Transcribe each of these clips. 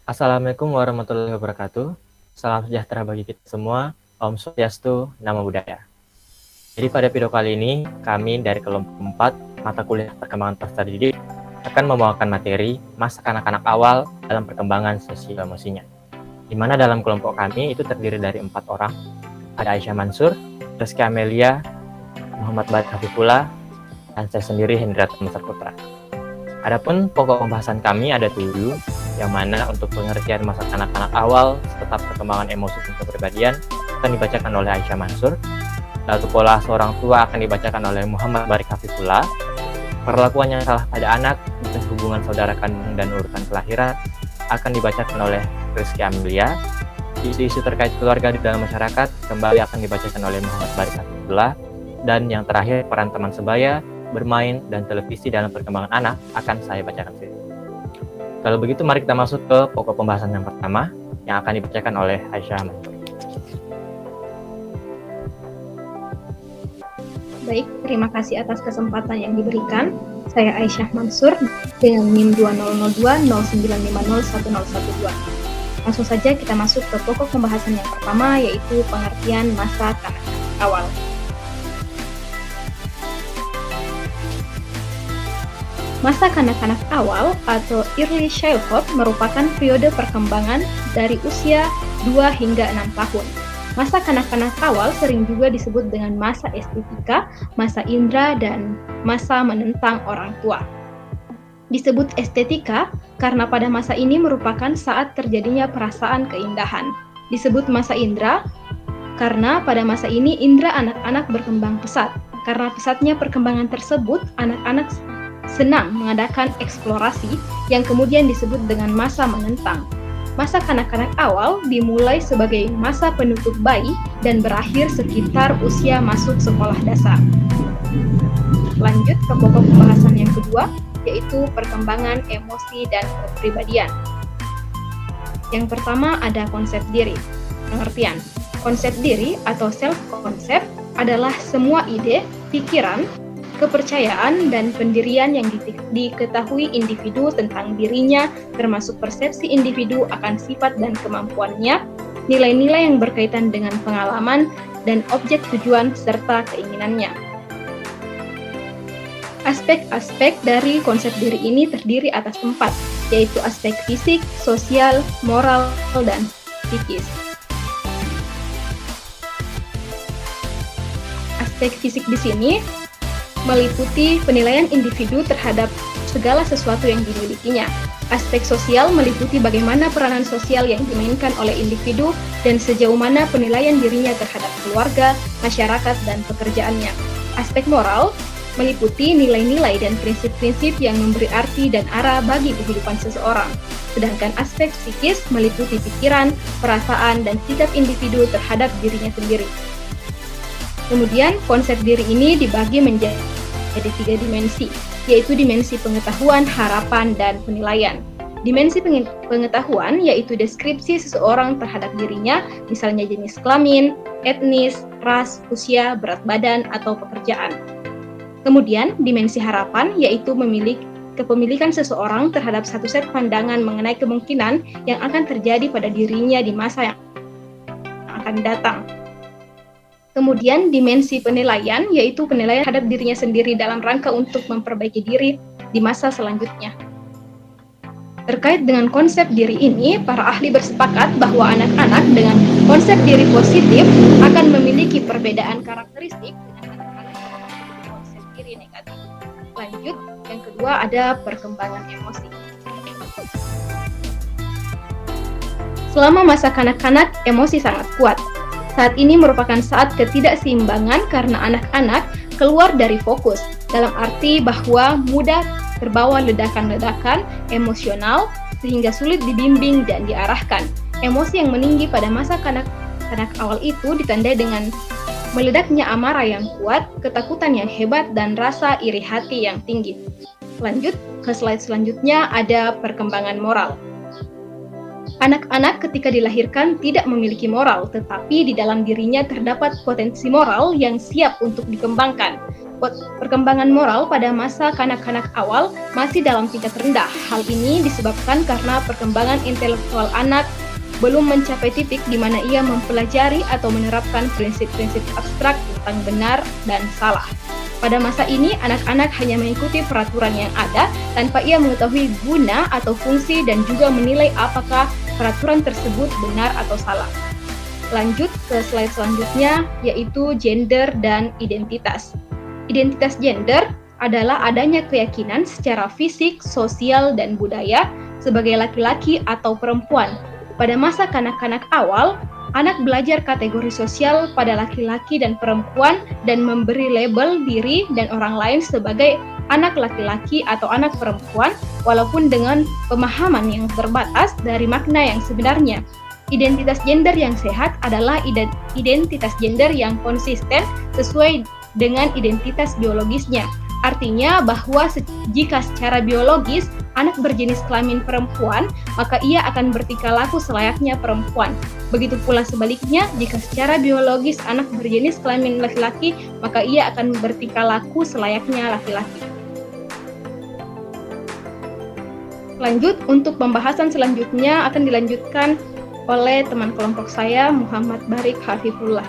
Assalamualaikum warahmatullahi wabarakatuh. Salam sejahtera bagi kita semua. Om Swastiastu, Namo Buddhaya. Jadi pada video kali ini, kami dari kelompok 4 mata kuliah perkembangan peserta didik akan membawakan materi masa kanak-kanak awal dalam perkembangan sosial emosinya. Di mana dalam kelompok kami itu terdiri dari 4 orang. Ada Aisyah Mansur, Rizky Amelia, Muhammad Baik Hafifullah, dan saya sendiri Hendra Tamsar Putra. Adapun pokok pembahasan kami ada 7, yang mana untuk pengertian masa kanak-kanak awal serta perkembangan emosi dan kepribadian akan dibacakan oleh Aisyah Mansur. Lalu pola seorang tua akan dibacakan oleh Muhammad Barik Hafifullah. Perlakuan yang salah pada anak dan hubungan saudara kandung dan urutan kelahiran akan dibacakan oleh Rizky Amelia. Isu-isu terkait keluarga di dalam masyarakat kembali akan dibacakan oleh Muhammad Barik Hafifullah. Dan yang terakhir, peran teman sebaya, bermain, dan televisi dalam perkembangan anak akan saya bacakan sini. Kalau begitu mari kita masuk ke pokok pembahasan yang pertama yang akan dibacakan oleh Aisyah Mansur. Baik, terima kasih atas kesempatan yang diberikan. Saya Aisyah Mansur dengan NIM 200209501012. Langsung saja kita masuk ke pokok pembahasan yang pertama, yaitu pengertian masa kanak-kanak awal. Masa kanak-kanak awal atau early childhood merupakan periode perkembangan dari usia 2 hingga 6 tahun. Masa kanak-kanak awal sering juga disebut dengan masa estetika, masa indera, dan masa menentang orang tua. Disebut estetika karena pada masa ini merupakan saat terjadinya perasaan keindahan. Disebut masa indera karena pada masa ini indera anak-anak berkembang pesat. Karena pesatnya perkembangan tersebut, anak-anak senang mengadakan eksplorasi yang kemudian disebut dengan masa menentang. Masa kanak-kanak awal dimulai sebagai masa penutup bayi dan berakhir sekitar usia masuk sekolah dasar. Lanjut ke pokok pembahasan yang kedua, yaitu perkembangan emosi dan kepribadian. Yang pertama ada konsep diri. Pengertian. Konsep diri atau self-concept adalah semua ide, pikiran, kepercayaan, dan pendirian yang diketahui individu tentang dirinya, termasuk persepsi individu akan sifat dan kemampuannya, nilai-nilai yang berkaitan dengan pengalaman, dan objek tujuan serta keinginannya. Aspek-aspek dari konsep diri ini terdiri atas 4, yaitu aspek fisik, sosial, moral, dan psikis. Aspek fisik di sini meliputi penilaian individu terhadap segala sesuatu yang dimilikinya. Aspek sosial meliputi bagaimana peranan sosial yang dimainkan oleh individu dan sejauh mana penilaian dirinya terhadap keluarga, masyarakat, dan pekerjaannya. Aspek moral meliputi nilai-nilai dan prinsip-prinsip yang memberi arti dan arah bagi kehidupan seseorang. Sedangkan aspek psikis meliputi pikiran, perasaan, dan sikap individu terhadap dirinya sendiri. Kemudian, konsep diri ini dibagi menjadi 3 dimensi, yaitu dimensi pengetahuan, harapan, dan penilaian. Dimensi pengetahuan yaitu deskripsi seseorang terhadap dirinya, misalnya jenis kelamin, etnis, ras, usia, berat badan, atau pekerjaan. Kemudian, dimensi harapan yaitu kepemilikan seseorang terhadap satu set pandangan mengenai kemungkinan yang akan terjadi pada dirinya di masa yang akan datang. Kemudian dimensi penilaian, yaitu penilaian terhadap dirinya sendiri dalam rangka untuk memperbaiki diri di masa selanjutnya. Terkait dengan konsep diri ini, para ahli bersepakat bahwa anak-anak dengan konsep diri positif akan memiliki perbedaan karakteristik dengan anak-anak yang memiliki konsep diri negatif. Lanjut, yang kedua ada perkembangan emosi. Selama masa kanak-kanak, emosi sangat kuat. Saat ini merupakan saat ketidakseimbangan karena anak-anak keluar dari fokus, dalam arti bahwa mudah terbawa ledakan-ledakan emosional sehingga sulit dibimbing dan diarahkan. Emosi yang meninggi pada masa kanak-kanak awal itu ditandai dengan meledaknya amarah yang kuat, ketakutan yang hebat, dan rasa iri hati yang tinggi. Lanjut ke slide selanjutnya, ada perkembangan moral. Anak-anak ketika dilahirkan tidak memiliki moral, tetapi di dalam dirinya terdapat potensi moral yang siap untuk dikembangkan. Perkembangan moral pada masa kanak-kanak awal masih dalam tingkat rendah. Hal ini disebabkan karena perkembangan intelektual anak belum mencapai titik di mana ia mempelajari atau menerapkan prinsip-prinsip abstrak tentang benar dan salah. Pada masa ini, anak-anak hanya mengikuti peraturan yang ada tanpa ia mengetahui guna atau fungsi dan juga menilai apakah peraturan tersebut benar atau salah. Lanjut ke slide selanjutnya, yaitu gender dan identitas. Identitas gender adalah adanya keyakinan secara fisik, sosial, dan budaya sebagai laki-laki atau perempuan. Pada masa kanak-kanak awal, anak belajar kategori sosial pada laki-laki dan perempuan dan memberi label diri dan orang lain sebagai anak laki-laki atau anak perempuan, walaupun dengan pemahaman yang terbatas dari makna yang sebenarnya. Identitas gender yang sehat adalah identitas gender yang konsisten sesuai dengan identitas biologisnya. Artinya bahwa jika secara biologis anak berjenis kelamin perempuan, maka ia akan bertingkah laku selayaknya perempuan. Begitu pula sebaliknya, jika secara biologis anak berjenis kelamin laki-laki, maka ia akan bertingkah laku selayaknya laki-laki. Lanjut, untuk pembahasan selanjutnya akan dilanjutkan oleh teman kelompok saya, Muhammad Barik Hafifullah.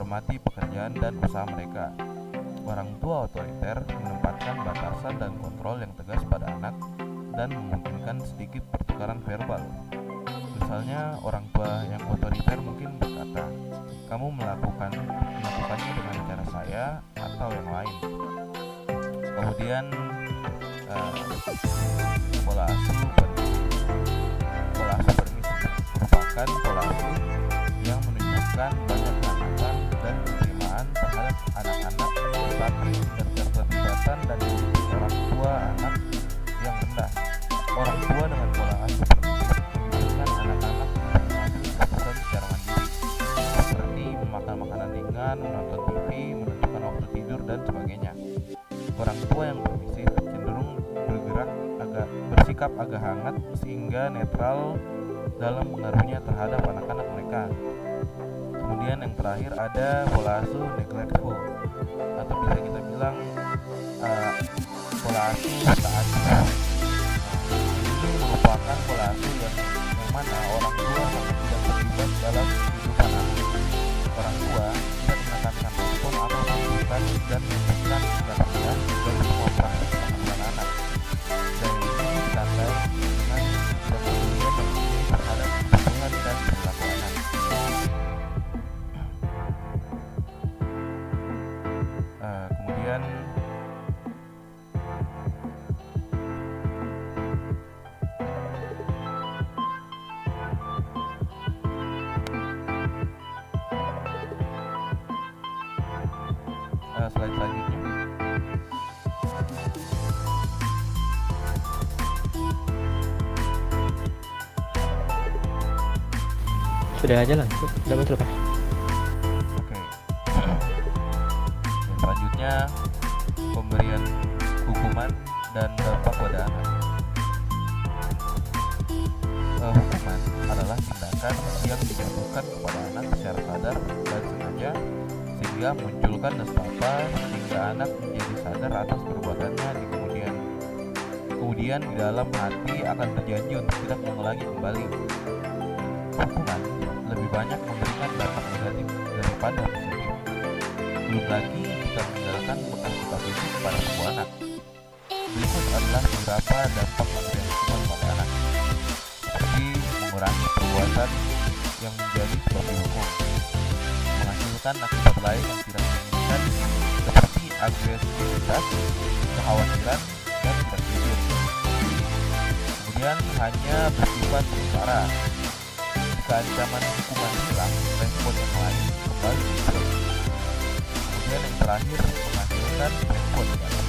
menghormati pekerjaan dan usaha mereka. Orang tua otoriter menempatkan batasan dan kontrol yang tegas pada anak dan memungkinkan sedikit pertukaran verbal. Misalnya, orang tua yang otoriter mungkin berkata, "Kamu melakukannya dengan cara saya atau yang lain." Kemudian pola asuh permisi merupakan pola asuh yang menunjukkan banyak keanggotaan dan penerimaan terhadap anak-anak, tetapi keterlibatan dan orang tua anak yang rendah. Orang tua dengan pola asuh permisi menunjukkan anak-anak mengambil keputusan secara mandiri, seperti memakan makanan ringan, menonton TV, menentukan waktu tidur, dan sebagainya. Orang tua yang permisif cenderung bersikap agak hangat sehingga netral dalam pengaruhnya terhadap anak-anak mereka. Kemudian yang terakhir ada pola asuh neglectful, atau bisa kita bilang pola asuh tak adil. Ini merupakan pola asuh yang mana orang tua sangat tidak terlibat dalam kehidupan anak. Orang tua tidak menekankan respon atau melakukan dan memberikan perhatian dari semua praktik pengambilan anak. Dan ini ditandai dengan tidak pedulian yang tinggi terhadap kebutuhan dan perilaku anak. Kemudian slide selanjutnya. Sudah aja langsung, sudah betul Pak. Oke. Selanjutnya pemberian hukuman dan dampak pada anak. Hukuman adalah tindakan yang dijatuhkan kepada anak secara sadar dan sengaja sehingga usia munculkan nestapa sehingga anak menjadi sadar atas perbuatannya kemudian di dalam hati akan berjanji untuk tidak mengulangi kembali. Hukuman lebih banyak memberikan dampak negatif daripada positif. Belum lagi jika meninggalkan bekas luka fisik pada sebuah anak. Berikut adalah beberapa dampak pemberian hukuman pada anak, seperti mengurangi perbuatan yang menjadi sebab dihukum, menghasilkan akibat lain yang tidak diinginkan seperti agresivitas, kekhawatiran, dan tidak jujur. Kemudian hanya bersifat sementara. Jika ancaman hukuman hilang, respon yang lain kembali muncul. Kemudian yang terakhir menghasilkan respon yang lain.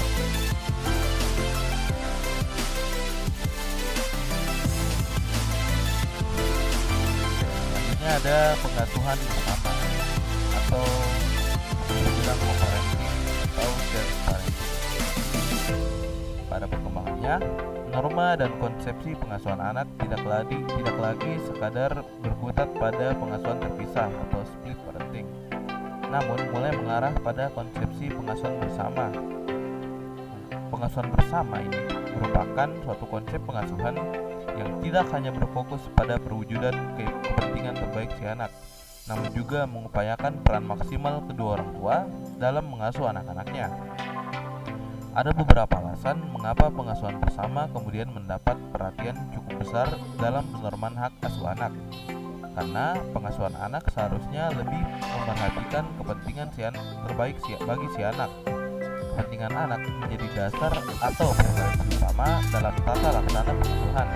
Selanjutnya ada pengasuhan bersama atau dibilang co-parenting atau shared parenting. Pada perkembangannya, norma dan konsepsi pengasuhan anak tidak lagi sekadar berkutat pada pengasuhan terpisah atau split parenting, namun mulai mengarah pada konsepsi pengasuhan bersama. Pengasuhan bersama ini merupakan suatu konsep pengasuhan yang tidak hanya berfokus pada perwujudan kepentingan terbaik si anak, namun juga mengupayakan peran maksimal kedua orang tua dalam mengasuh anak-anaknya. Ada beberapa alasan mengapa pengasuhan bersama kemudian mendapat perhatian cukup besar dalam penorman hak asuh anak. Karena pengasuhan anak seharusnya lebih memperhatikan kepentingan terbaik bagi si anak. Kepentingan anak menjadi dasar atau preferensi utama dalam tata laksana pengasuhan.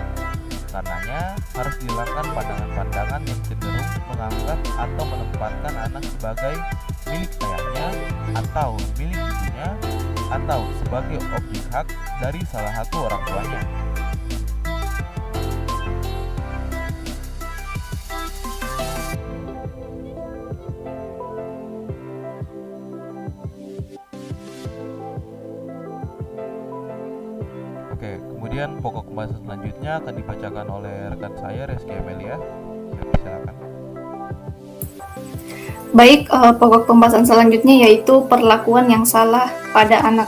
Karenanya harus dihilangkan pandangan-pandangan yang cenderung menganggap atau menempatkan anak sebagai milik ayahnya atau milik ibunya atau sebagai objek hak dari salah satu orang tuanya. Oke, kemudian pokok pembahasan selanjutnya akan dibacakan oleh rekan saya Reski Amelia. Silakan. Baik, pokok pembahasan selanjutnya yaitu perlakuan yang salah pada anak.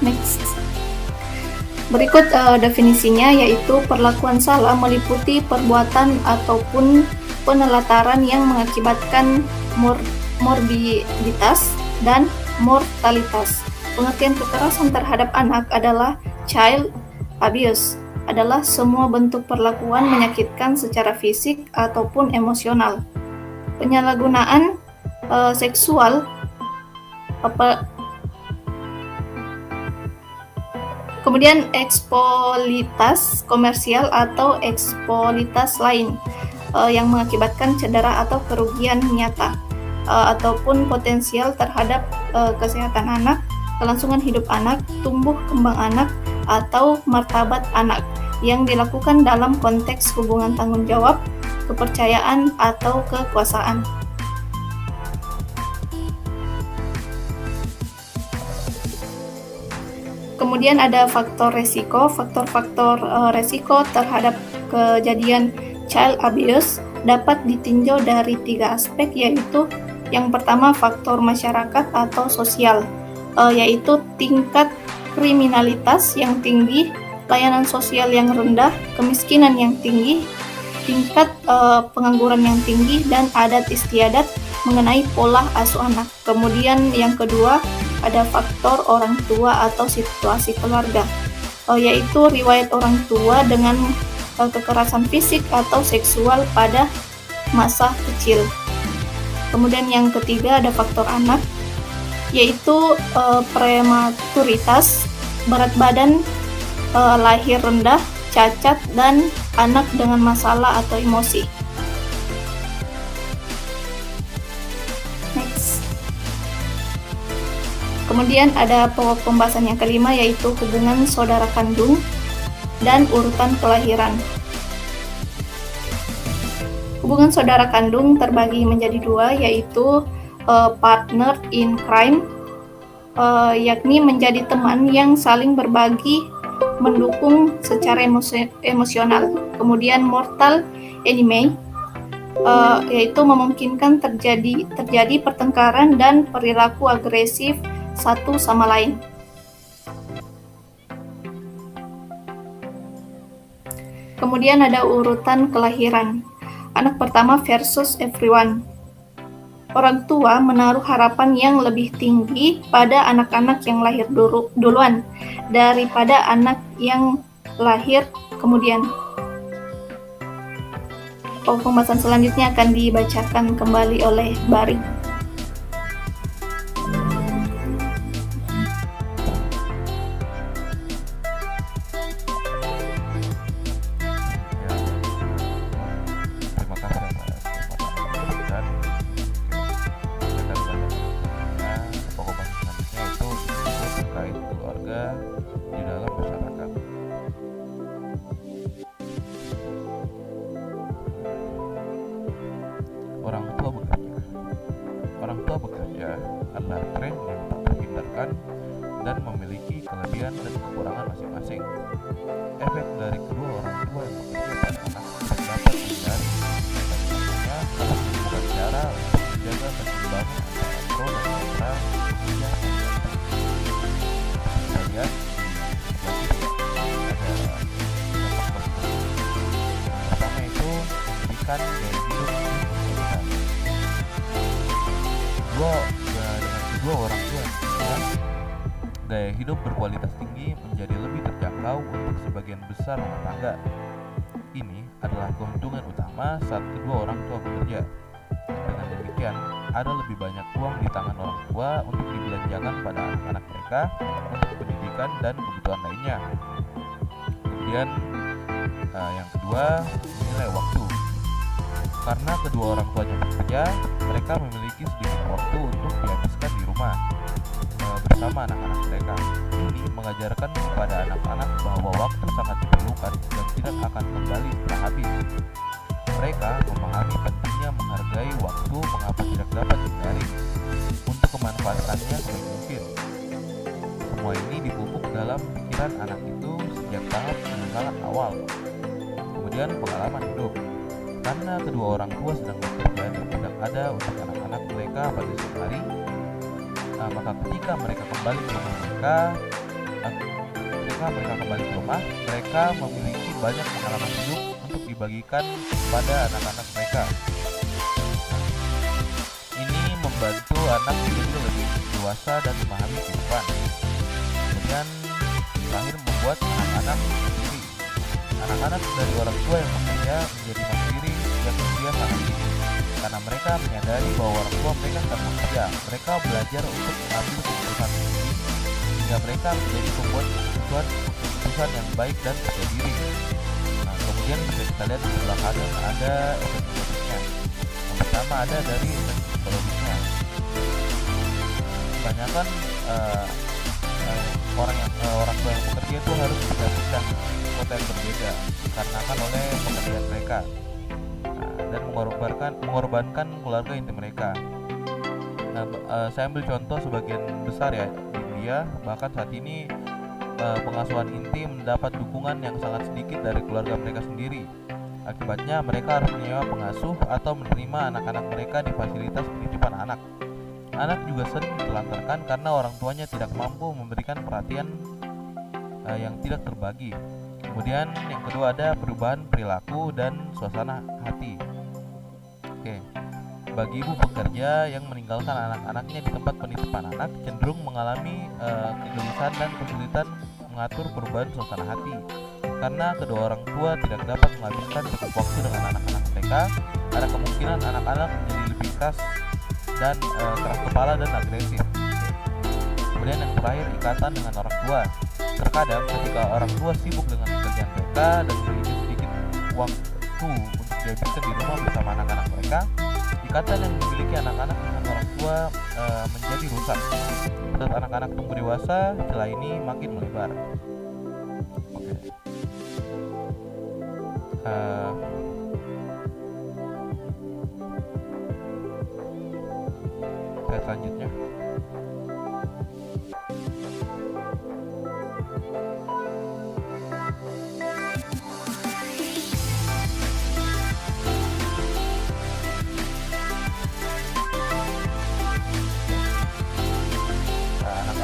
Next. Berikut definisinya yaitu perlakuan salah meliputi perbuatan ataupun penelataran yang mengakibatkan morbiditas dan mortalitas. Pengertian kekerasan terhadap anak adalah child abuse adalah semua bentuk perlakuan menyakitkan secara fisik ataupun emosional. Penyalahgunaan seksual kemudian eksploitas komersial atau eksploitas lain yang mengakibatkan cedera atau kerugian nyata ataupun potensial terhadap kesehatan anak, kelangsungan hidup anak, tumbuh kembang anak, atau martabat anak yang dilakukan dalam konteks hubungan tanggung jawab, kepercayaan, atau kekuasaan. Kemudian ada faktor resiko. Faktor-faktor resiko terhadap kejadian child abuse dapat ditinjau dari 3 aspek, yaitu yang pertama faktor masyarakat atau sosial, yaitu tingkat kriminalitas yang tinggi, layanan sosial yang rendah, kemiskinan yang tinggi, tingkat pengangguran yang tinggi, dan adat istiadat mengenai pola asuh anak. Kemudian yang kedua ada faktor orang tua atau situasi keluarga, yaitu riwayat orang tua dengan kekerasan fisik atau seksual pada masa kecil. Kemudian yang ketiga ada faktor anak, yaitu prematuritas, berat badan, lahir rendah, cacat, dan anak dengan masalah atau emosi. Next. Kemudian ada pokok pembahasan yang kelima, yaitu hubungan saudara kandung dan urutan kelahiran. Hubungan saudara kandung terbagi menjadi 2, yaitu partner in crime, yakni menjadi teman yang saling berbagi mendukung secara emosional. Kemudian mortal enemy, yaitu memungkinkan terjadi pertengkaran dan perilaku agresif satu sama lain. Kemudian ada urutan kelahiran. Anak pertama versus everyone. Orang tua menaruh harapan yang lebih tinggi pada anak-anak yang lahir duluan daripada anak yang lahir kemudian. Pembahasan selanjutnya akan dibacakan kembali oleh Bari. Terima kasih atas kesempatan dan kita belajar pokok selanjutnya itu terkait keluarga di dalam masyarakat. Orang tua bekerja adalah tren yang tak terhindarkan dan memiliki kelebihan dan kekurangan masing-masing. Efek dari kedua orang tua yang bekerja pada anak dapat dihindari. Tentunya harus menemukan cara untuk menjaga keseimbangan antara pro dan kontra bekerja. Kita lihat ada dampak positif. Pertama itu pendidikan gaya hidup yang berkualitas. Dengan kedua orang tua gaya hidup berkualitas tinggi menjadi lebih terjangkau untuk sebagian besar rumah tangga. Ini adalah keuntungan utama saat kedua orang tua bekerja. Dengan demikian, ada lebih banyak uang di tangan orang tua untuk dibelanjakan pada anak-anak mereka untuk pendidikan dan kebutuhan lainnya. Kemudian yang kedua, nilai waktu. Karena kedua orang tuanya bekerja, mereka memiliki sedikit waktu untuk dihabiskan di rumah bersama anak-anak mereka. Ini mengajarkan kepada anak-anak bahwa waktu sangat diperlukan dan tidak akan kembali setelah habis. Mereka memahami pentingnya menghargai waktu mengapa tidak dapat dihindari untuk kemanfaatannya sebaik mungkin. Semua ini dipupuk dalam pikiran anak itu sejak tahap yang sangat awal. Kemudian pengalaman hidup. Karena kedua orang tua sedang bekerja dan tidak ada untuk anak-anak mereka pada siang hari, maka ketika mereka kembali ke rumah mereka memiliki banyak pengalaman hidup untuk dibagikan kepada anak-anak mereka. Ini membantu anak menjadi lebih dewasa dan memahami kehidupan. Kemudian terakhir membuat anak-anak mandiri. Anak-anak dari orang tua yang bekerja menjadi mandiri yang usia sangat tinggi karena mereka menyadari bahwa orang tua mereka sedang bekerja. Mereka belajar untuk mengambil keputusan sendiri hingga mereka menjadi pembuat keputusan yang baik dan percaya diri. Nah, kemudian bisa kita lihat di sebelah kanan ada efek negatifnya. Yang pertama ada dari efek psikologisnya. Kebanyakan orang tua yang bekerja itu harus berpindah kota yang berbeda dikarenakan oleh pekerjaan mereka, dan mengorbankan keluarga inti mereka. Saya ambil contoh sebagian besar ya di India, bahkan saat ini pengasuhan inti mendapat dukungan yang sangat sedikit dari keluarga mereka sendiri. Akibatnya mereka harus menyewa pengasuh atau menerima anak-anak mereka di fasilitas penitipan anak. Anak juga sering ditelantarkan karena orang tuanya tidak mampu memberikan perhatian yang tidak terbagi. Kemudian yang kedua ada perubahan perilaku dan suasana hati. Bagi ibu pekerja yang meninggalkan anak-anaknya di tempat penitipan anak cenderung mengalami kegelisahan dan kesulitan mengatur perubahan suasana hati. Karena kedua orang tua tidak dapat menghabiskan cukup waktu dengan anak-anak mereka, ada kemungkinan anak-anak menjadi lebih keras kepala dan agresif. Kemudian yang terakhir, ikatan dengan orang tua. Terkadang ketika orang tua sibuk dengan pekerjaan mereka dan memiliki sedikit waktu untuk dihabiskan di rumah bersama anak-anak mereka, ikatan yang dimiliki anak-anak dengan orang tua menjadi rusak. Saat anak-anak tumbuh dewasa, celah ini makin melebar. Selanjutnya,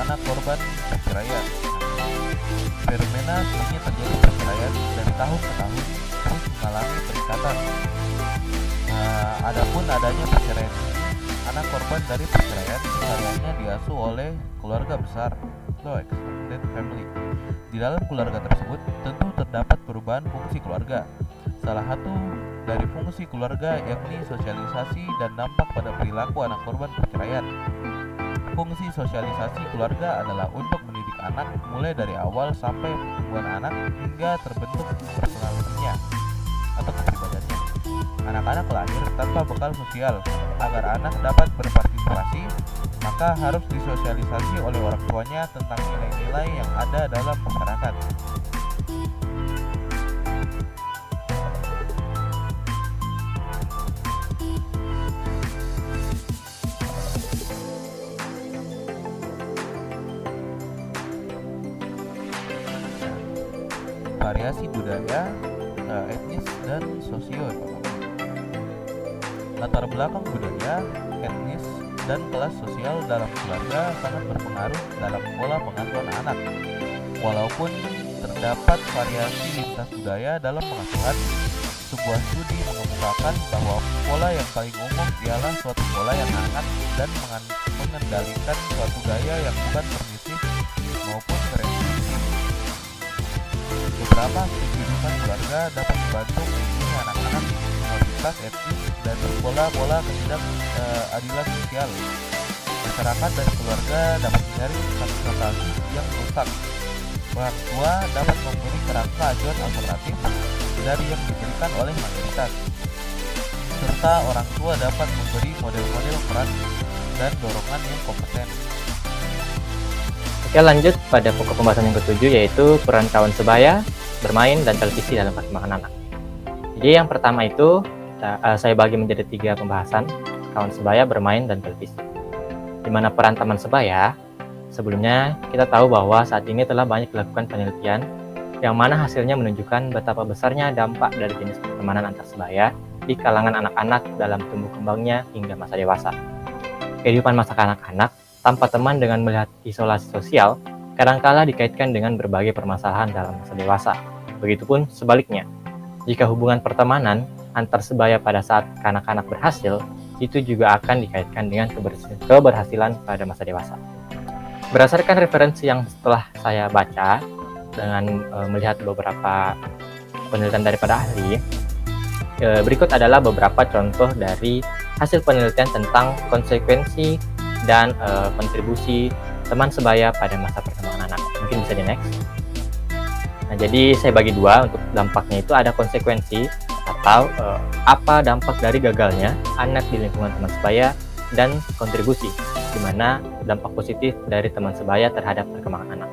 anak korban perceraian. Fenomena seringnya terjadi perceraian dari tahun ke tahun terus mengalami peningkatan. Adapun adanya perceraian ini, anak korban dari perceraian sehariannya diasuh oleh keluarga besar atau extended family. Di dalam keluarga tersebut tentu terdapat perubahan fungsi keluarga. Salah satu dari fungsi keluarga yakni sosialisasi dan dampak pada perilaku anak korban perceraian. Fungsi sosialisasi keluarga adalah untuk mendidik anak mulai dari awal sampai pertumbuhan anak hingga terbentuk personalitinya atau kepribadiannya. Anak-anak lahir tanpa bekal sosial. Agar anak dapat berpartisipasi, maka harus disosialisasi oleh orang tuanya tentang nilai-nilai yang ada dalam masyarakat. Variasi budaya, etnis, dan sosioekonomi. Latar belakang budaya, etnis, dan kelas sosial dalam keluarga sangat berpengaruh dalam pola pengasuhan anak. Walaupun terdapat variasi lintas budaya dalam pengasuhan, sebuah studi mengemukakan bahwa pola yang paling umum ialah suatu pola yang hangat dan mengendalikan suatu gaya yang bukan permisif maupun restriktif. Beberapa kehidupan keluarga dapat membantu melindungi anak-anak minoritas etnis dari pola-pola ketidakadilan sosial. Masyarakat dan keluarga dapat mencari transportasi yang rusak. Orang tua dapat memberi kerangka ajuan alternatif dari yang diberikan oleh mayoritas, serta orang tua dapat memberi model-model peran dan dorongan yang kompeten. Oke, lanjut pada pokok pembahasan yang ketujuh, yaitu peran kawan sebaya, bermain, dan televisi dalam perkembangan anak. Jadi yang pertama itu saya bagi menjadi 3 pembahasan: kawan sebaya, bermain, dan televisi. Di mana peran teman sebaya, sebelumnya kita tahu bahwa saat ini telah banyak dilakukan penelitian yang mana hasilnya menunjukkan betapa besarnya dampak dari jenis pertemanan antar sebaya di kalangan anak-anak dalam tumbuh kembangnya hingga masa dewasa. Kehidupan masa kanak-kanak tanpa teman dengan melihat isolasi sosial kadangkala dikaitkan dengan berbagai permasalahan dalam masa dewasa. Begitupun sebaliknya, jika hubungan pertemanan antar sebaya pada saat kanak-kanak berhasil, itu juga akan dikaitkan dengan keberhasilan pada masa dewasa. Berdasarkan referensi yang setelah saya baca dengan melihat beberapa penelitian daripada ahli, berikut adalah beberapa contoh dari hasil penelitian tentang konsekuensi dan kontribusi teman sebaya pada masa perkembangan anak. Mungkin bisa di next. Nah, jadi saya bagi 2 untuk dampaknya. Itu ada konsekuensi atau apa dampak dari gagalnya anak di lingkungan teman sebaya, dan kontribusi, di mana dampak positif dari teman sebaya terhadap perkembangan anak.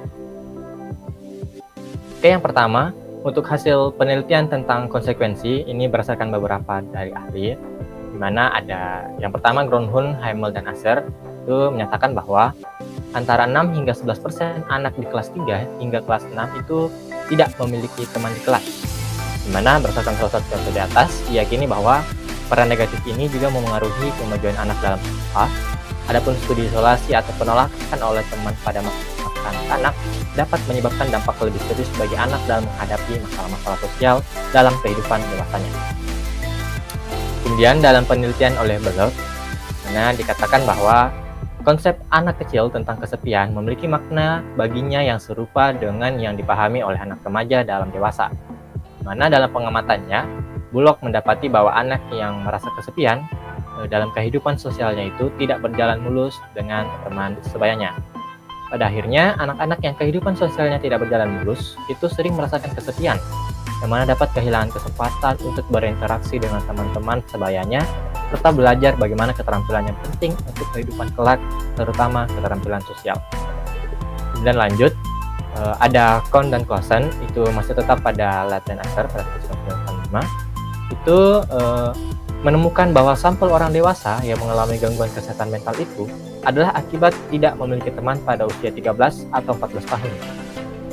Oke, yang pertama, untuk hasil penelitian tentang konsekuensi ini berdasarkan beberapa dari ahli, di mana ada yang pertama Groenhoorn, Heimel, dan Asser itu menyatakan bahwa antara 6 hingga 11% anak di kelas 3 hingga kelas 6 itu tidak memiliki teman di kelas. Di mana berdasarkan salah satu contoh di atas, diyakini bahwa peran negatif ini juga memengaruhi kemajuan anak dalam sekolah. Adapun studi isolasi atau penolakan oleh teman pada masa anak dapat menyebabkan dampak lebih serius bagi anak dalam menghadapi masalah-masalah sosial dalam kehidupan dewasanya. Kemudian dalam penelitian oleh Berlow, mana dikatakan bahwa konsep anak kecil tentang kesepian memiliki makna baginya yang serupa dengan yang dipahami oleh anak remaja dalam dewasa. Mana dalam pengamatannya, Bullock mendapati bahwa anak yang merasa kesepian dalam kehidupan sosialnya itu tidak berjalan mulus dengan teman sebayanya. Pada akhirnya, anak-anak yang kehidupan sosialnya tidak berjalan mulus itu sering merasakan kesepian, yang mana dapat kehilangan kesempatan untuk berinteraksi dengan teman-teman sebayanya, serta belajar bagaimana keterampilan yang penting untuk kehidupan kelak, terutama keterampilan sosial. Dan lanjut, ada Kohn dan Clausen, itu masih tetap pada Ladd dan Asser pada 1995, itu menemukan bahwa sampel orang dewasa yang mengalami gangguan kesehatan mental itu adalah akibat tidak memiliki teman pada usia 13 atau 14 tahun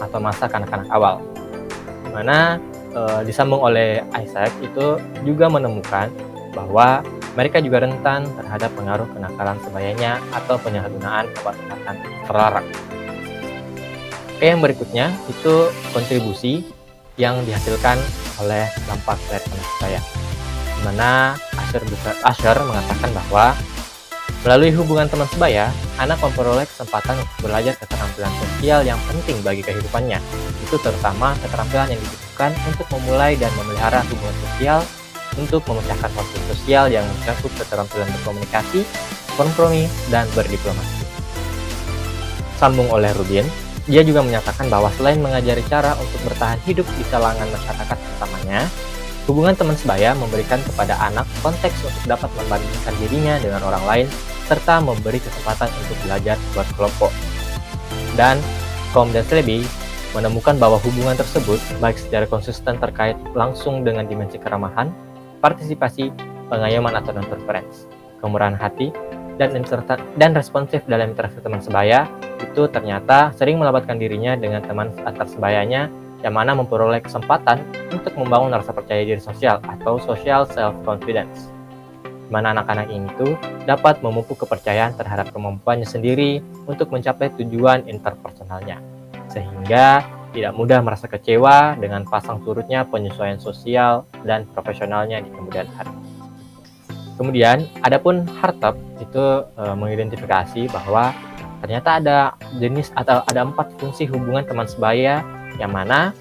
atau masa kanak-kanak awal. Dimana disambung oleh Isaac itu juga menemukan bahwa mereka juga rentan terhadap pengaruh kenakalan sebayanya atau penyalahgunaan obat-obatan terlarang. Oke, yang berikutnya itu kontribusi yang dihasilkan oleh dampak dari teman sebaya, di mana Asher mengatakan bahwa melalui hubungan teman sebaya, anak memperoleh kesempatan untuk belajar keterampilan sosial yang penting bagi kehidupannya. Itu terutama keterampilan yang dibutuhkan untuk memulai dan memelihara hubungan sosial, untuk memecahkan konflik sosial yang mencakup keterampilan berkomunikasi, kompromi, dan berdiplomasi. Sambung oleh Rubin, dia juga menyatakan bahwa selain mengajari cara untuk bertahan hidup di kalangan masyarakat utamanya, hubungan teman sebaya memberikan kepada anak konteks untuk dapat membandingkan dirinya dengan orang lain, serta memberi kesempatan untuk belajar buat kelompok. Dan Combe dan Selby menemukan bahwa hubungan tersebut baik secara konsisten terkait langsung dengan dimensi keramahan, partisipasi, pengayoman atau non-preference, kemurahan hati, dan responsif dalam interaksi teman sebaya itu ternyata sering melibatkan dirinya dengan teman antar sebayanya yang mana memperoleh kesempatan untuk membangun rasa percaya diri sosial atau social self-confidence, di mana anak-anak ini tuh dapat memupuk kepercayaan terhadap kemampuannya sendiri untuk mencapai tujuan interpersonalnya, sehingga tidak mudah merasa kecewa dengan pasang surutnya penyesuaian sosial dan profesionalnya di kemudian hari. Kemudian, adapun Hartop itu mengidentifikasi bahwa ternyata ada jenis atau ada 4 fungsi hubungan teman sebaya, yang mana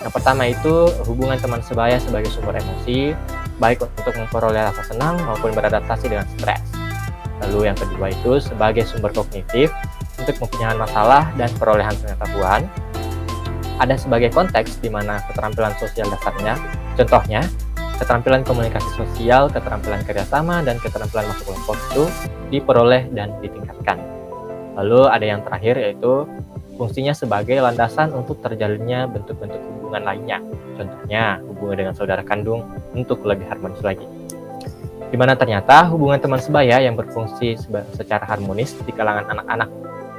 yang pertama itu hubungan teman sebaya sebagai sumber emosi, baik untuk memperoleh rasa senang maupun beradaptasi dengan stres. Lalu yang kedua itu sebagai sumber kognitif untuk mempunyai masalah dan perolehan pengetahuan. Ada sebagai konteks di mana keterampilan sosial dasarnya, contohnya keterampilan komunikasi sosial, keterampilan kerjasama, dan keterampilan masuk kelompok itu diperoleh dan ditingkatkan. Lalu ada yang terakhir yaitu fungsinya sebagai landasan untuk terjalinnya bentuk-bentuk hubungan lainnya. Contohnya hubungan dengan saudara kandung untuk lebih harmonis lagi. Di mana ternyata hubungan teman sebaya yang berfungsi secara harmonis di kalangan anak-anak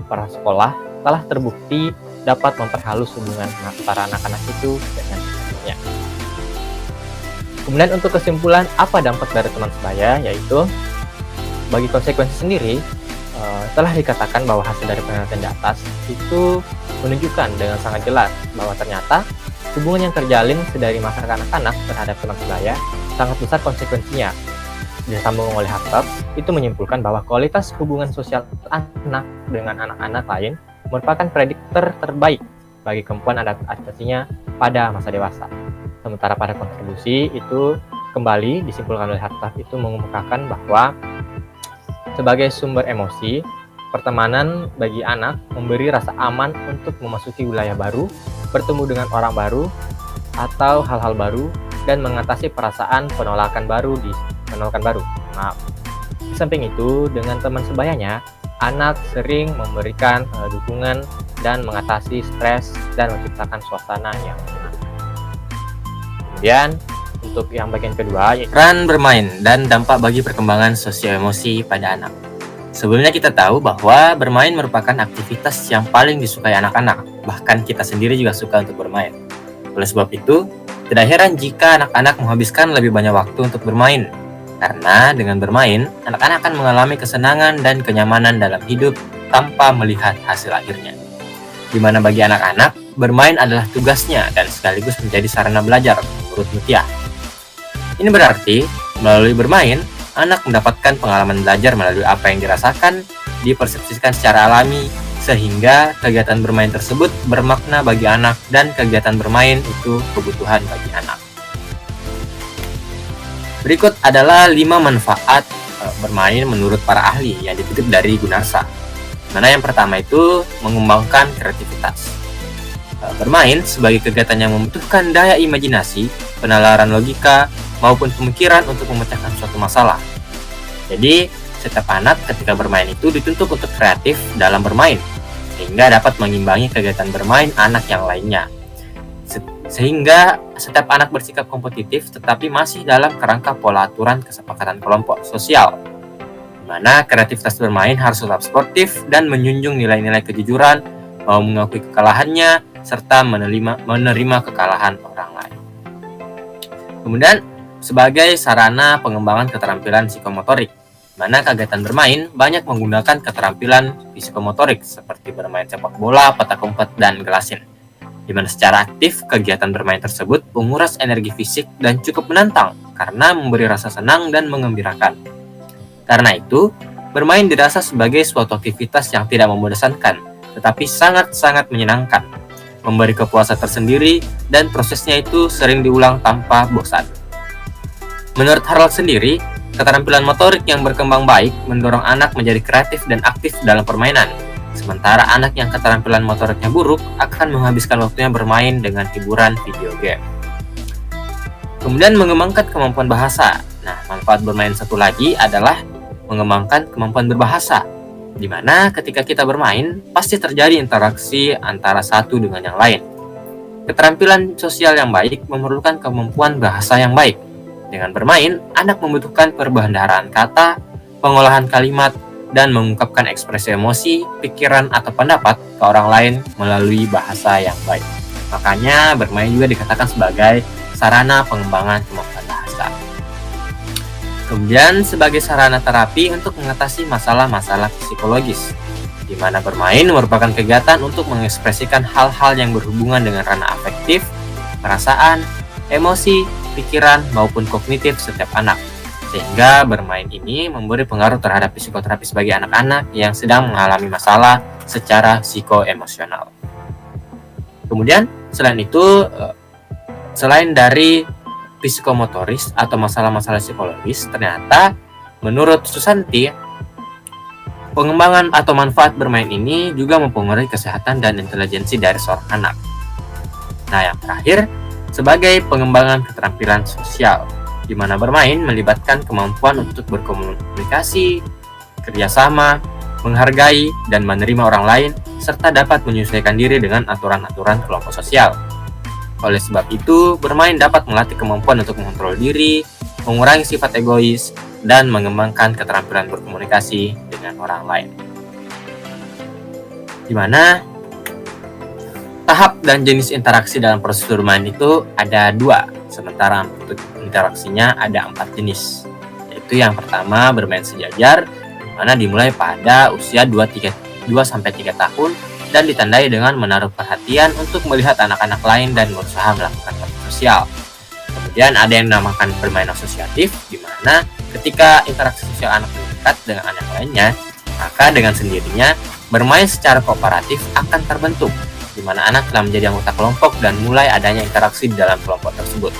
para sekolah telah terbukti dapat memperhalus hubungan para anak-anak itu dengan sebagainya. Kemudian untuk kesimpulan apa dampak dari teman sebaya, yaitu bagi konsekuensi sendiri telah dikatakan bahwa hasil dari penelitian di atas itu menunjukkan dengan sangat jelas bahwa ternyata hubungan yang terjalin sedari masa kanak-kanak terhadap teman sebaya sangat besar konsekuensinya. Disambung oleh Hartop, itu menyimpulkan bahwa kualitas hubungan sosial anak dengan anak-anak lain merupakan prediktor terbaik bagi kemampuan adaptasinya pada masa dewasa. Sementara pada kontribusi itu kembali disimpulkan oleh Hartop itu mengemukakan bahwa sebagai sumber emosi, pertemanan bagi anak memberi rasa aman untuk memasuki wilayah baru, bertemu dengan orang baru, atau hal-hal baru, dan mengatasi perasaan penolakan baru. Di samping itu, dengan teman sebayanya, anak sering memberikan dukungan dan mengatasi stres dan menciptakan suasana yang menyenangkan. Kemudian, untuk yang bagian kedua, peran bermain dan dampak bagi perkembangan sosio-emosi pada anak. Sebelumnya kita tahu bahwa bermain merupakan aktivitas yang paling disukai anak-anak, bahkan kita sendiri juga suka untuk bermain. Oleh sebab itu, tidak heran jika anak-anak menghabiskan lebih banyak waktu untuk bermain. Karena dengan bermain, anak-anak akan mengalami kesenangan dan kenyamanan dalam hidup tanpa melihat hasil akhirnya. Di mana bagi anak-anak, bermain adalah tugasnya dan sekaligus menjadi sarana belajar, menurut Mutia. Ini berarti, melalui bermain, anak mendapatkan pengalaman belajar melalui apa yang dirasakan, dipersepsikan secara alami, sehingga kegiatan bermain tersebut bermakna bagi anak dan kegiatan bermain itu kebutuhan bagi anak. Berikut adalah 5 manfaat bermain menurut para ahli yang dikutip dari Gunarsa. Mana yang pertama itu mengembangkan kreativitas. Bermain sebagai kegiatan yang membutuhkan daya imajinasi, penalaran logika, maupun pemikiran untuk memecahkan suatu masalah. Jadi, setiap anak ketika bermain itu dituntut untuk kreatif dalam bermain, sehingga dapat mengimbangi kegiatan bermain anak yang lainnya. Sehingga setiap anak bersikap kompetitif tetapi masih dalam kerangka pola aturan kesepakatan kelompok sosial, di mana kreativitas bermain harus tetap sportif dan menjunjung nilai-nilai kejujuran, mau mengakui kekalahannya, serta menerima kekalahan orang lain. Kemudian, sebagai sarana pengembangan keterampilan psikomotorik, mana kegiatan bermain banyak menggunakan keterampilan psikomotorik seperti bermain sepak bola, petak umpet, dan gelasin. Di mana secara aktif kegiatan bermain tersebut menguras energi fisik dan cukup menantang karena memberi rasa senang dan mengembirakan. Karena itu, bermain dirasa sebagai suatu aktivitas yang tidak membosankan, tetapi sangat-sangat menyenangkan, memberi kepuasan tersendiri, dan prosesnya itu sering diulang tanpa bosan. Menurut Harald sendiri, keterampilan motorik yang berkembang baik mendorong anak menjadi kreatif dan aktif dalam permainan. Sementara anak yang keterampilan motoriknya buruk akan menghabiskan waktunya bermain dengan hiburan video game. Kemudian mengembangkan kemampuan bahasa. Nah, manfaat bermain satu lagi adalah mengembangkan kemampuan berbahasa, di mana ketika kita bermain pasti terjadi interaksi antara satu dengan yang lain. Keterampilan sosial yang baik memerlukan kemampuan bahasa yang baik. Dengan bermain, anak membutuhkan perbendaharaan kata, pengolahan kalimat, dan mengungkapkan ekspresi emosi, pikiran, atau pendapat ke orang lain melalui bahasa yang baik. Makanya bermain juga dikatakan sebagai sarana pengembangan kemampuan bahasa. Kemudian sebagai sarana terapi untuk mengatasi masalah-masalah psikologis, di mana bermain merupakan kegiatan untuk mengekspresikan hal-hal yang berhubungan dengan ranah afektif, perasaan, emosi, pikiran, maupun kognitif setiap anak. Sehingga bermain ini memberi pengaruh terhadap psikoterapi sebagai anak-anak yang sedang mengalami masalah secara psikoemosional. Kemudian, selain dari psikomotoris atau masalah-masalah psikologis, ternyata menurut Susanti, pengembangan atau manfaat bermain ini juga mempengaruhi kesehatan dan intelijensi dari seorang anak. Nah, yang terakhir, sebagai pengembangan keterampilan sosial, di mana bermain melibatkan kemampuan untuk berkomunikasi, kerjasama, menghargai, dan menerima orang lain, serta dapat menyesuaikan diri dengan aturan-aturan kelompok sosial. Oleh sebab itu, bermain dapat melatih kemampuan untuk mengontrol diri, mengurangi sifat egois, dan mengembangkan keterampilan berkomunikasi dengan orang lain. Di mana tahap dan jenis interaksi dalam proses bermain itu ada 2, sementara untuk interaksinya ada 4 jenis. Yaitu yang pertama bermain sejajar, di mana dimulai pada usia 2-3 tahun dan ditandai dengan menaruh perhatian untuk melihat anak-anak lain dan berusaha melakukan kontak sosial. Kemudian ada yang dinamakan bermain asosiatif, di mana ketika interaksi sosial anak mendekat dengan anak lainnya, maka dengan sendirinya bermain secara kooperatif akan terbentuk, di mana anak telah menjadi anggota kelompok dan mulai adanya interaksi di dalam kelompok tersebut.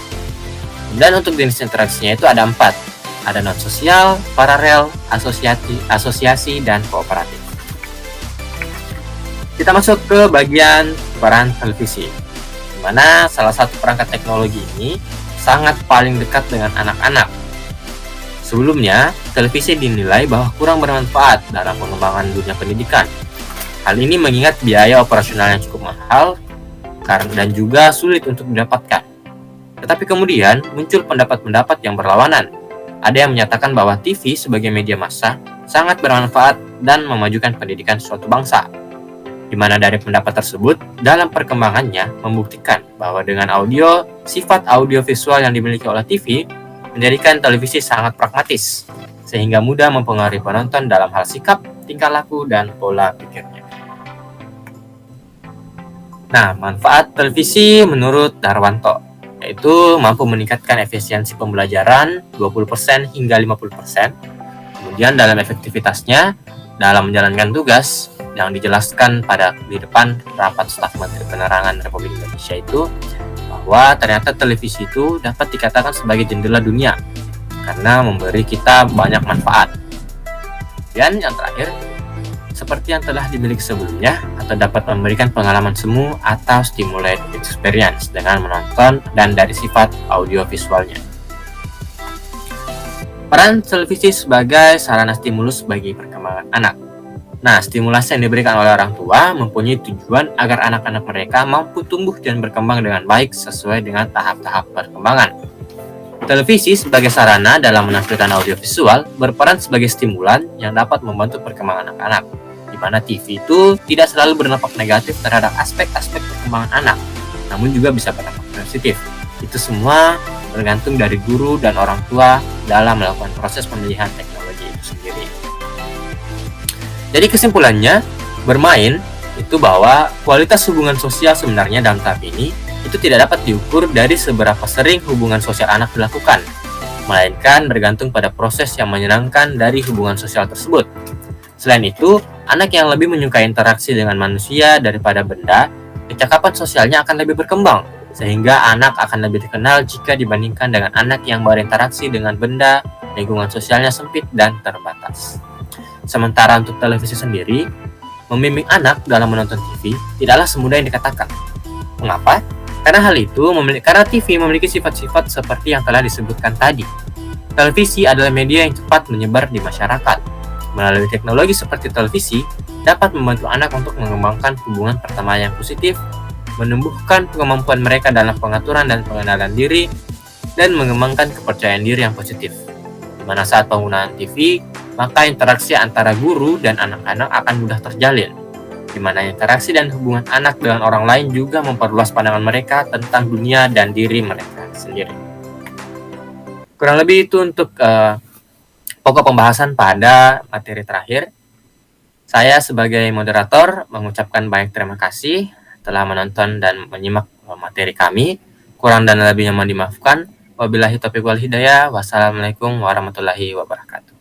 Dan untuk jenis interaksinya itu ada 4. Ada non-sosial, paralel, asosiasi, dan kooperatif. Kita masuk ke bagian peran televisi, di mana salah satu perangkat teknologi ini sangat paling dekat dengan anak-anak. Sebelumnya, televisi dinilai bahwa kurang bermanfaat dalam pengembangan dunia pendidikan. Hal ini mengingat biaya operasional yang cukup mahal dan juga sulit untuk didapatkan. Tetapi kemudian muncul pendapat-pendapat yang berlawanan. Ada yang menyatakan bahwa TV sebagai media massa sangat bermanfaat dan memajukan pendidikan suatu bangsa. Di mana dari pendapat tersebut, dalam perkembangannya membuktikan bahwa dengan sifat audiovisual yang dimiliki oleh TV menjadikan televisi sangat pragmatis, sehingga mudah mempengaruhi penonton dalam hal sikap, tingkah laku, dan pola pikirnya. Nah, manfaat televisi menurut Darwanto, yaitu mampu meningkatkan efisiensi pembelajaran 20% hingga 50%. Kemudian dalam efektivitasnya, dalam menjalankan tugas yang dijelaskan di depan rapat staf Menteri Penerangan Republik Indonesia itu, bahwa ternyata televisi itu dapat dikatakan sebagai jendela dunia, karena memberi kita banyak manfaat. Dan yang terakhir, seperti yang telah dimiliki sebelumnya, atau dapat memberikan pengalaman semu atau stimulate experience dengan menonton dan dari sifat audiovisualnya. Peran televisi sebagai sarana stimulus bagi perkembangan anak. Nah, stimulasi yang diberikan oleh orang tua mempunyai tujuan agar anak-anak mereka mampu tumbuh dan berkembang dengan baik sesuai dengan tahap-tahap perkembangan. Televisi sebagai sarana dalam menampilkan audiovisual berperan sebagai stimulan yang dapat membantu perkembangan anak-anak, di mana TV itu tidak selalu berdampak negatif terhadap aspek-aspek perkembangan anak, namun juga bisa berdampak positif. Itu semua bergantung dari guru dan orang tua dalam melakukan proses pemilihan teknologi itu sendiri. Jadi kesimpulannya, bermain itu bahwa kualitas hubungan sosial sebenarnya dalam tahap ini itu tidak dapat diukur dari seberapa sering hubungan sosial anak dilakukan, melainkan bergantung pada proses yang menyenangkan dari hubungan sosial tersebut. Selain itu, anak yang lebih menyukai interaksi dengan manusia daripada benda, kecakapan sosialnya akan lebih berkembang, sehingga anak akan lebih dikenal jika dibandingkan dengan anak yang berinteraksi dengan benda, lingkungan sosialnya sempit dan terbatas. Sementara untuk televisi sendiri, membimbing anak dalam menonton TV tidaklah semudah yang dikatakan. Mengapa? Karena TV memiliki sifat-sifat seperti yang telah disebutkan tadi. Televisi adalah media yang cepat menyebar di masyarakat. Melalui teknologi seperti televisi, dapat membantu anak untuk mengembangkan hubungan pertama yang positif, menumbuhkan kemampuan mereka dalam pengaturan dan pengenalan diri, dan mengembangkan kepercayaan diri yang positif. Di mana saat penggunaan TV, maka interaksi antara guru dan anak-anak akan mudah terjalin, di mana interaksi dan hubungan anak dengan orang lain juga memperluas pandangan mereka tentang dunia dan diri mereka sendiri. Kurang lebih itu untuk pokok pembahasan pada materi terakhir. Saya sebagai moderator mengucapkan banyak terima kasih telah menonton dan menyimak materi kami. Kurang dan lebihnya mohon dimaafkan. Wabillahi taufiq wal hidayah. Wassalamualaikum warahmatullahi wabarakatuh.